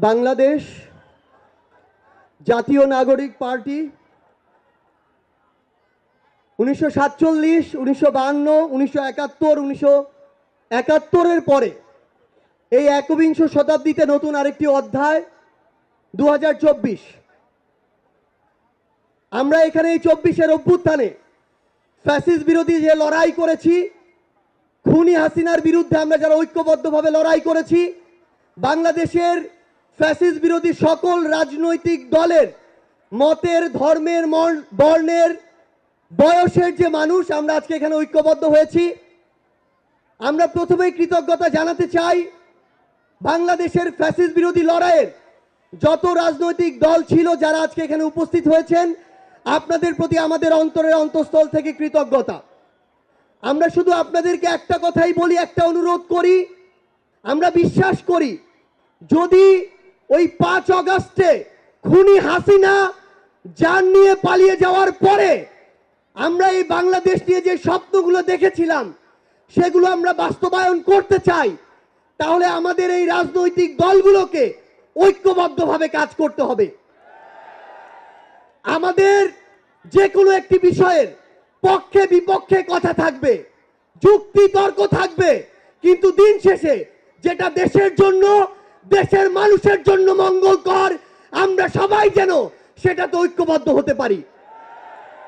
বাংলাদেশ জাতীয় নাগরিক পার্টি 1947, 1952, 1971, 1971 পরে এই একবিংশ শতাব্দীতে নতুন আরেকটি অধ্যায় 2024। আমরা এখানে এই 24-এর অভ্যুত্থানে ফ্যাসিস্ট বিরোধী যে লড়াই করেছি, খুনি হাসিনার বিরুদ্ধে আমরা যারা ঐক্যবদ্ধভাবে লড়াই করেছি, বাংলাদেশের ফ্যাসিস্ট বিরোধী সকল রাজনৈতিক দলের মতের, ধর্মের, বর্ণের, বয়সের যে মানুষ আমরা আজকে এখানে ঐক্যবদ্ধ হয়েছি। আমরা প্রথমেই কৃতজ্ঞতা জানাতে চাই বাংলাদেশের ফ্যাসিস্ট বিরোধী লড়াইয়ের যত রাজনৈতিক দল ছিল যারা আজকে এখানে উপস্থিত হয়েছেন, আপনাদের প্রতি আমাদের অন্তরের অন্তঃস্থল থেকে কৃতজ্ঞতা। আমরা শুধু আপনাদেরকে একটা কথাই বলি, একটা অনুরোধ করি, আমরা বিশ্বাস করি যদি ওই 5 আগস্টে খুনি হাসিনা জান নিয়ে পালিয়ে যাওয়ার পরে আমরা এই বাংলাদেশ নিয়ে যে স্বপ্নগুলো দেখেছিলাম সেগুলো আমরা বাস্তবায়ন করতে চাই, তাহলে আমাদের এই রাজনৈতিক দলগুলোকে ঐক্যবদ্ধভাবে কাজ করতে হবে। আমাদের যে কোনো একটি বিষয়ের পক্ষে বিপক্ষে কথা থাকবে, যুক্তি তর্ক থাকবে, কিন্তু দিন শেষে যেটা দেশের জন্য, দেশের মানুষের জন্য মঙ্গলকর, আমরা সবাই যেন সেটাতে ঐক্যবদ্ধ হতে পারি।